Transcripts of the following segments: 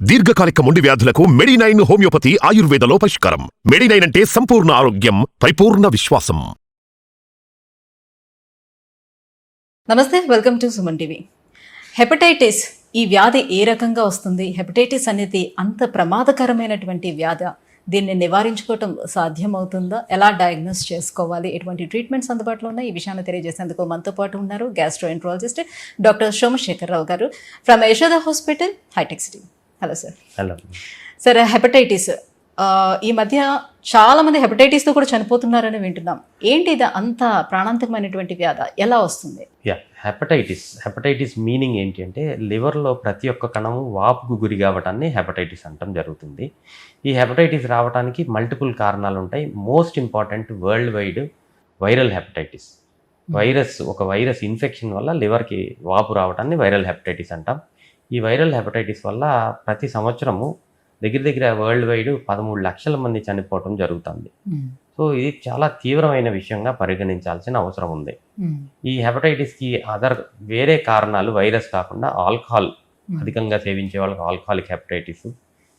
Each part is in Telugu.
దీర్ఘకాలిక మొండి వ్యాధులకు మెడినైన్ హోమియోపతి ఆయుర్వేదలో పరిష్కారం. మెడినైన్ అంటే సంపూర్ణ ఆరోగ్యం, పరిపూర్ణ విశ్వాసం. నమస్తే, welcome to Suman TV. Hepatitis ఈ వ్యాధి ఏ రకంగా వస్తుంది? హెపటైటిస్ అనేది అంత ప్రమాదకరమైనటువంటి వ్యాధి. దీన్ని నివారించుకోవటం సాధ్యమవుతుందా? ఎలా డయాగ్నోస్ చేసుకోవాలి? ఎటువంటి ట్రీట్మెంట్స్ అందుబాటులో ఉన్నాయి? ఈ విషయాన్ని తెలియజేసేందుకు మనతో పాటు ఉన్నారు gastroenterologist doctor Somasekhara Rao garu from Yashoda hospital, hitech city. Hello sir. Hello sir, hepatitis ఈ మధ్య చాలామంది హెపటైటిస్తో కూడా చనిపోతున్నారని వింటున్నాం. ఏంటి ఇది అంత ప్రాణాంతకమైనటువంటి వ్యాధి? ఎలా వస్తుంది? హెపటైటిస్ మీనింగ్ ఏంటి అంటే లివర్లో ప్రతి ఒక్క కణము వాపుకు గురి కావటాన్ని హెపటైటిస్ అంటాం జరుగుతుంది. ఈ హెపటైటిస్ రావడానికి మల్టిపుల్ కారణాలు ఉంటాయి. Most important world wide viral hepatitis. ఒక వైరస్ ఇన్ఫెక్షన్ వల్ల లివర్కి వాపు రావటాన్ని వైరల్ హెపటైటిస్ అంటాం. ఈ వైరల్ హెపటైటిస్ వల్ల ప్రతి సంవత్సరము దగ్గర వరల్డ్ వైడ్ 13 లక్షల మంది చనిపోవటం జరుగుతుంది. సో ఇది చాలా తీవ్రమైన విషయంగా పరిగణించాల్సిన అవసరం ఉంది. ఈ హెపటైటిస్కి వేరే కారణాలు వైరస్ కాకుండా ఆల్కహాల్ అధికంగా సేవించే వాళ్ళకి ఆల్కహాలిక్ హెపటైటిస్.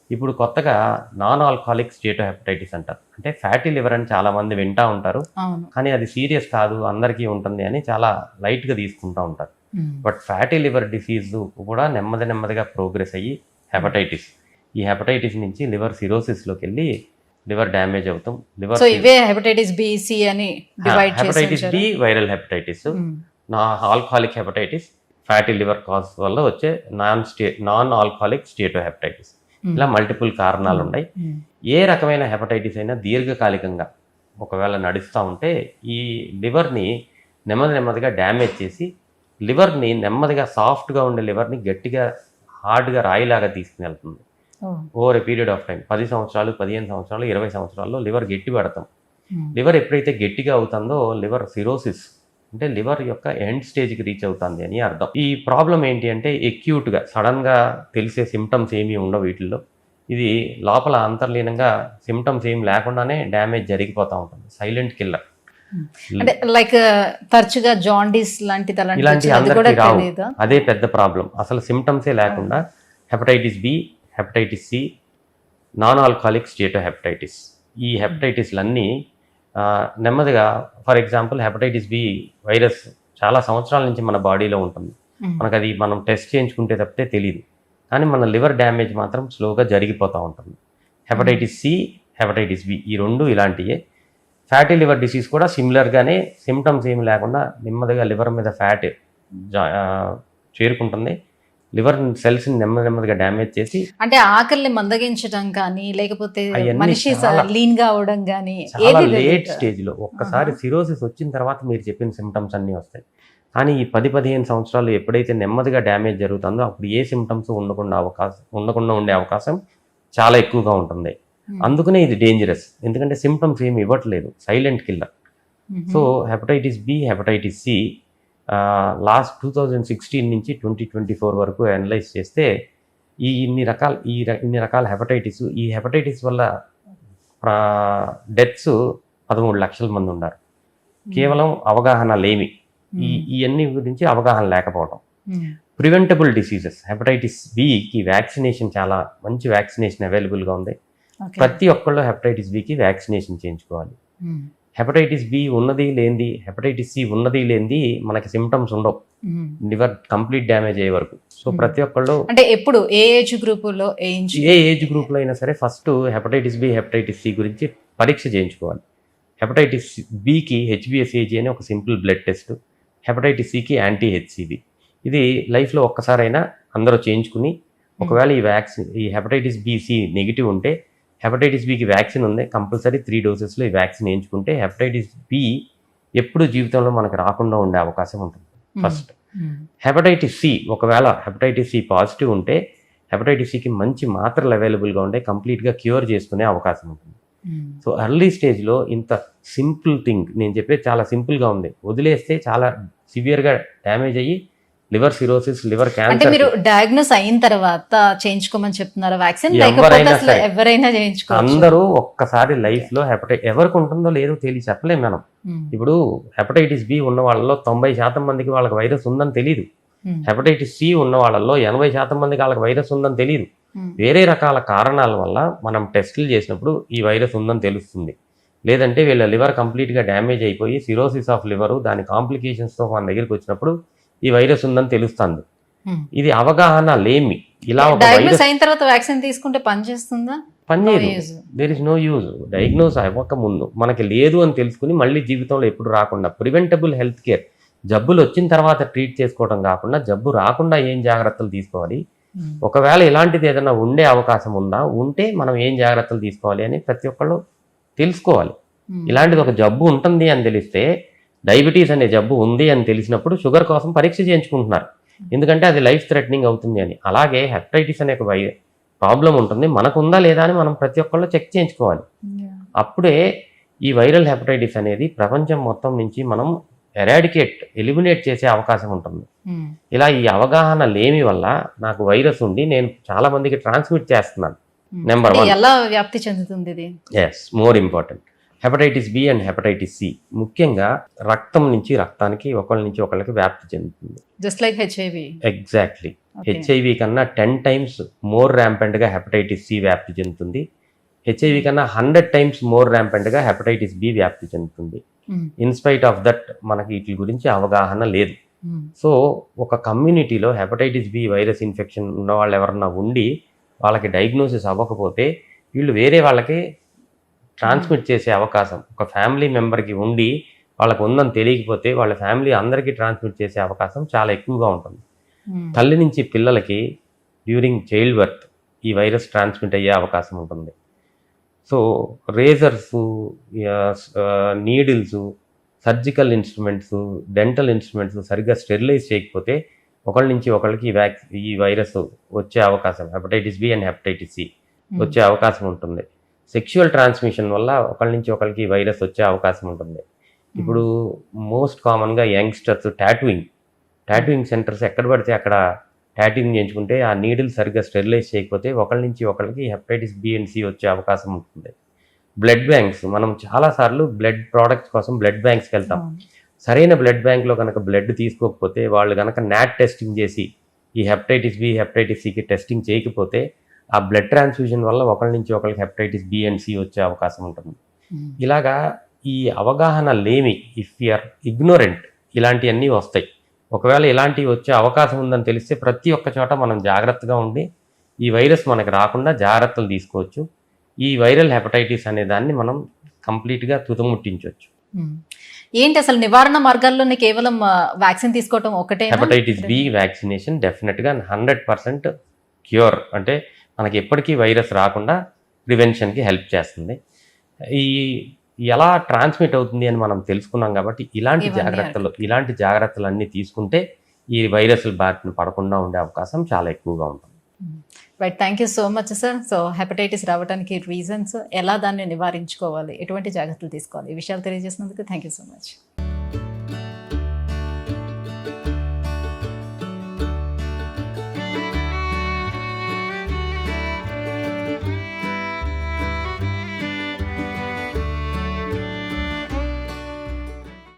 ఇప్పుడు కొత్తగా నాన్ ఆల్కహాలిక్ స్టేటో హెపటైటిస్ అంటారు. అంటే ఫ్యాటీ లివర్ అని చాలా మంది వింటూ ఉంటారు, కానీ అది సీరియస్ కాదు, అందరికీ ఉంటుంది అని చాలా లైట్గా తీసుకుంటూ ఉంటారు. బట్ ఫ్యాటీ లివర్ డిసీజ్ కూడా నెమ్మదిగా ప్రోగ్రెస్ అయ్యి ఈ హెపటైటిస్ నుంచి లివర్ సిరోసిస్లోకి వెళ్ళి లివర్ డ్యామేజ్ అవుతాం. Hepatitis B viral hepatitis, alcoholic hepatitis, fatty liver cause వల్ల వచ్చే నాన్ ఆల్కహాలిక్ స్టేటో హెపటైటిస్. ఇలా మల్టిపుల్ కారణాలు ఉన్నాయి. ఏ రకమైన హెపటైటిస్ అయినా దీర్ఘకాలికంగా ఒకవేళ నడుస్తూ ఉంటే ఈ లివర్ని నెమ్మదిగా డ్యామేజ్ చేసి లివర్ని నెమ్మదిగా సాఫ్ట్గా ఉండే లివర్ని గట్టిగా హార్డ్గా రాయిలాగా తీసుకుని వెళ్తుంది. Over a period of time 10 సంవత్సరాలు, 15 సంవత్సరాలు, 20 సంవత్సరాల్లో లివర్ గట్టి పడతాం. లివర్ ఎప్పుడైతే గట్టిగా అవుతుందో లివర్ సిరోసిస్ అంటే లివర్ యొక్క ఎండ్ స్టేజ్కి రీచ్ అవుతుంది అని అర్థం. ఈ ప్రాబ్లం ఏంటి అంటే ఎక్యూట్గా సడన్గా తెలిసే సిమ్టమ్స్ ఏమీ ఉండవు వీటిల్లో. ఇది లోపల అంతర్లీనంగా సిమ్టమ్స్ ఏం లేకుండానే డ్యామేజ్ జరిగిపోతూ ఉంటుంది. Silent killer. అంటే లైక్ తరచుగా జాండీస్ ఇలాంటి అందరికీ రావు. అదే పెద్ద ప్రాబ్లం. అసలు సిమ్టమ్సే లేకుండా hepatitis B, hepatitis C, non alcoholic steatohepatitis, ఈ హెపటైటిస్లన్నీ నెమ్మదిగా, for example hepatitis B virus చాలా సంవత్సరాల నుంచి మన బాడీలో ఉంటుంది. మనం టెస్ట్ చేయించుకుంటే తప్పితే తెలియదు, కానీ మన లివర్ డ్యామేజ్ మాత్రం స్లోగా జరిగిపోతూ ఉంటుంది. హెపటైటిస్ సి, హెపటైటిస్ బి ఈ రెండు ఇలాంటివే. ఫ్యాటీ లివర్ డిసీజ్ కూడా సిమిలర్గానే సిమ్టమ్స్ ఏమి లేకుండా నెమ్మదిగా లివర్ మీద ఫ్యాట్ చేరుకుంటుంది. లివర్ సెల్స్ని నెమ్మదిగా డ్యామేజ్ చేసి అంటే ఆకలిని మందగించడం కానీ లేకపోతే మనిషి లీన్ గా అవడం కానీ చాలా లేట్ స్టేజ్లో. ఒక్కసారి సిరోసిస్ వచ్చిన తర్వాత మీరు చెప్పిన సిమ్టమ్స్ అన్నీ వస్తాయి. కానీ ఈ 10-15 సంవత్సరాలు ఎప్పుడైతే నెమ్మదిగా డ్యామేజ్ జరుగుతుందో అప్పుడు ఏ సిమ్టమ్స్ ఉండకుండా ఉండే అవకాశం చాలా ఎక్కువగా ఉంటుంది. అందుకనే ఇది డేంజరస్, ఎందుకంటే సిమ్టమ్స్ ఏమి ఇవ్వట్లేదు, silent killer. So hepatitis B, hepatitis C last 2016 నుంచి 2024 వరకు అనలైజ్ చేస్తే ఇన్ని రకాల హెపటైటిస్, ఈ హెపటైటిస్ వల్ల డెత్స్ 13 లక్షల మంది ఉన్నారు. కేవలం అవగాహన లేమి, ఇవన్నీ గురించి అవగాహన లేకపోవడం. ప్రివెంటబుల్ డిసీజెస్, హెపటైటిస్ బికి వ్యాక్సినేషన్, చాలా మంచి వ్యాక్సినేషన్ అవైలబుల్గా ఉంది. ప్రతి ఒక్కళ్ళు హెపటైటిస్ బికి వ్యాక్సినేషన్ చేయించుకోవాలి. హెపటైటిస్ బి ఉన్నది లేనిది, హెపటైటిస్ సి ఉన్నది లేనిది మనకి సిమ్టమ్స్ ఉండవు లివర్ కంప్లీట్ డ్యామేజ్ అయ్యే వరకు. సో ప్రతి ఒక్కళ్ళు అంటే ఎప్పుడు ఏ ఏజ్ గ్రూప్లో అయినా సరే first hepatitis B, hepatitis C గురించి పరీక్ష చేయించుకోవాలి. హెపటైటిస్ బికి HbSAg అని ఒక సింపుల్ బ్లడ్ టెస్ట్, హెపటైటిస్ సికి యాంటీ HCV. ఇది లైఫ్లో ఒక్కసారైనా అందరూ చేయించుకుని, ఒకవేళ ఈ హెపటైటిస్ బి, సి నెగిటివ్ ఉంటే హెపటైటిస్ బికి వ్యాక్సిన్ ఉంది, కంపల్సరీ 3 డోసెస్లో ఈ వ్యాక్సిన్ వేయించుకుంటే హెపటైటిస్ బి ఎప్పుడు జీవితంలో మనకు రాకుండా ఉండే అవకాశం ఉంటుంది. ఫస్ట్ హెపటైటిస్ సి, ఒకవేళ హెపటైటిస్ సి పాజిటివ్ ఉంటే హెపటైటిస్ సికి మంచి మాత్రలు అవైలబుల్గా ఉంటే కంప్లీట్గా క్యూర్ చేసుకునే అవకాశం ఉంటుంది. సో ఎర్లీ స్టేజ్లో ఇంత సింపుల్ థింగ్ నేను చెప్పేది చాలా సింపుల్గా ఉంది, వదిలేస్తే చాలా సివియర్గా డ్యామేజ్ అయ్యి లివర్ సిరోసిస్, లివర్ క్యాన్సర్. అంటే మీరు డయాగ్నోస్ అయిన తర్వాత చేయించుకోమని చెప్తున్నారా వ్యాక్సిన్? ఎవరైనా చేయించుకో? అందరూ ఒక్కసారి లైఫ్ లో ఎవరికి ఉంటుందో లేదో చెప్పలేము మనం. ఇప్పుడు హెపటైటిస్ బి ఉన్న వాళ్ళలో 90% మందికి వాళ్ళకి వైరస్ ఉందని తెలియదు. హెపటైటిస్ సి ఉన్న వాళ్ళలో 80% మందికి వాళ్ళకి వైరస్ ఉందని తెలియదు. వేరే రకాల కారణాల వల్ల మనం టెస్టులు చేసినప్పుడు ఈ వైరస్ ఉందని తెలుస్తుంది. లేదంటే వీళ్ళ లివర్ కంప్లీట్గా డ్యామేజ్ అయిపోయి సిరోసిస్ ఆఫ్ లివరు దాని కాంప్లికేషన్స్తో మన దగ్గరికి వచ్చినప్పుడు ఈ వైరస్ ఉందని తెలుస్తుంది. ఇది అవగాహన లేమి. ఇలా ఒక డయాగ్నోస్ వైరస్ అయిన తర్వాత వ్యాక్సిన్ తీసుకుంటే పనిచేస్తుందా? పనిచేయదు. There is no use. Diagnose అవ్వక ముందు మనకి లేదు అని తెలుసుకుని మళ్ళీ జీవితంలో ఎప్పుడు రాకుండా ప్రివెంటబుల్ హెల్త్ కేర్, జబ్బులు వచ్చిన తర్వాత ట్రీట్ చేసుకోవడం కాకుండా జబ్బు రాకుండా ఏం జాగ్రత్తలు తీసుకోవాలి, ఒకవేళ ఇలాంటిది ఏదైనా ఉండే అవకాశం ఉందా, ఉంటే మనం ఏం జాగ్రత్తలు తీసుకోవాలి అని ప్రతి ఒక్కళ్ళు తెలుసుకోవాలి. ఇలాంటిది ఒక జబ్బు ఉంటుంది అని తెలిస్తే, డయాబెటీస్ అనే జబ్బు ఉంది అని తెలిసినప్పుడు షుగర్ కోసం పరీక్ష చేయించుకుంటున్నారు, ఎందుకంటే అది లైఫ్ థ్రెటనింగ్ అవుతుంది అని. అలాగే హెపటైటిస్ అనే ఒక ప్రాబ్లం ఉంటుంది, మనకు ఉందా లేదా అని మనం ప్రతి ఒక్కళ్ళు చెక్ చేయించుకోవాలి. అప్పుడే ఈ వైరల్ హెపటైటిస్ అనేది ప్రపంచం మొత్తం నుంచి మనం ఎలిమినేట్ చేసే అవకాశం ఉంటుంది. ఇలా ఈ అవగాహన లేమి వల్ల నాకు వైరస్ ఉండి నేను చాలా మందికి ట్రాన్స్మిట్ చేస్తున్నాను. నెంబర్ 1 ఎలా వ్యాప్తి చెందుతుంది ఇది? Yes, more important. Hepatitis B and hepatitis C ముఖ్యంగా రక్తం నుంచి రక్తానికి ఒకళ్ళ నుంచి ఒకళ్ళకి వ్యాప్తి చెందుతుంది. Just like HIV. Exactly. HIV కన్నా 10 times మోర్ ర్యాంపెంట్గా హెపటైటిస్ సి వ్యాప్తి చెందుతుంది. హెచ్ఐవి కన్నా 100 times మోర్ ర్యాంపెంట్గా హెపటైటిస్ బి వ్యాప్తి చెందుతుంది. ఇన్స్పైట్ ఆఫ్ దట్ మనకి వీటి గురించి అవగాహన లేదు. సో ఒక కమ్యూనిటీలో హెపటైటిస్ బి వైరస్ ఇన్ఫెక్షన్ ఉన్న వాళ్ళు ఎవరన్నా ఉండి వాళ్ళకి డయాగ్నోసిస్ అవ్వకపోతే వీళ్ళు వేరే వాళ్ళకి ట్రాన్స్మిట్ చేసే అవకాశం, ఒక ఫ్యామిలీ మెంబర్కి ఉండి వాళ్ళకు ఉందని తెలియకపోతే వాళ్ళ ఫ్యామిలీ అందరికీ ట్రాన్స్మిట్ చేసే అవకాశం చాలా ఎక్కువగా ఉంటుంది. తల్లి నుంచి పిల్లలకి డ్యూరింగ్ చైల్డ్ బర్త్ ఈ వైరస్ ట్రాన్స్మిట్ అయ్యే అవకాశం ఉంటుంది. So razors, needles, surgical instruments, dental instruments సరిగ్గా స్టెరిలైజ్ చేయకపోతే ఒకళ్ళ నుంచి ఒకళ్ళకి ఈ వైరస్ వచ్చే అవకాశం, hepatitis B and hepatitis C వచ్చే అవకాశం ఉంటుంది. సెక్షువల్ ట్రాన్స్మిషన్ వల్ల ఒకళ్ళ నుంచి ఒకరికి వైరస్ వచ్చే అవకాశం ఉంటుంది. ఇప్పుడు మోస్ట్ కామన్గా యంగ్స్టర్స్ టాటూయింగ్ సెంటర్స్ ఎక్కడ పడితే అక్కడ టాటూయింగ్ చేయించుకుంటే ఆ నీడిల్ సరిగ్గా స్టెరిలైజ్ చేయకపోతే ఒకళ్ళ నుంచి ఒకరికి హెపటైటిస్ బి అండ్ సి వచ్చే అవకాశం ఉంటుంది. బ్లడ్ బ్యాంక్స్, మనం చాలాసార్లు బ్లడ్ ప్రోడక్ట్స్ కోసం బ్లడ్ బ్యాంక్స్కి వెళ్తాం. సరైన బ్లడ్ బ్యాంక్లో కనుక బ్లడ్ తీసుకోకపోతే వాళ్ళు కనుక నాట్ టెస్టింగ్ చేసి ఈ హెపటైటిస్ బి హెపటైటిస్ సికి టెస్టింగ్ చేయకపోతే ఆ బ్లడ్ ట్రాన్స్ఫ్యూజన్ వల్ల ఒకళ్ళ నుంచి ఒకరికి హెపటైటిస్ బి అండ్ సి వచ్చే అవకాశం ఉంటుంది. ఇలాగా ఈ అవగాహన లేమి, ఇఫ్ యూఆర్ ఇగ్నోరెంట్, ఇలాంటివన్నీ వస్తాయి. ఒకవేళ ఇలాంటివి వచ్చే అవకాశం ఉందని తెలిస్తే ప్రతి ఒక్క చోట మనం జాగ్రత్తగా ఉండి ఈ వైరస్ మనకు రాకుండా జాగ్రత్తలు తీసుకోవచ్చు. ఈ వైరల్ హెపటైటిస్ అనే దాన్ని మనం కంప్లీట్గా తుదముట్టించవచ్చు. ఏంటి అసలు నివారణ మార్గాల్లోనే కేవలం వ్యాక్సిన్ తీసుకోవటం ఒకటే? హెపటైటిస్ బి వ్యాక్సినేషన్ డెఫినెట్గా 100% క్యూర్, అంటే మనకి ఎప్పటికీ వైరస్ రాకుండా ప్రివెన్షన్కి హెల్ప్ చేస్తుంది. ఈ ఎలా ట్రాన్స్మిట్ అవుతుంది అని మనం తెలుసుకున్నాం కాబట్టి ఇలాంటి జాగ్రత్తలు అన్నీ తీసుకుంటే ఈ వైరస్ల బారిన పడకుండా ఉండే అవకాశం చాలా ఎక్కువగా ఉంటుంది. Right, thank you so much sir. So hepatitis రావడానికి రీజన్స్, ఎలా దాన్ని నివారించుకోవాలి, ఎటువంటి జాగ్రత్తలు తీసుకోవాలి, ఈ విషయాలు తెలియజేసినందుకు థ్యాంక్ యూ సో మచ్.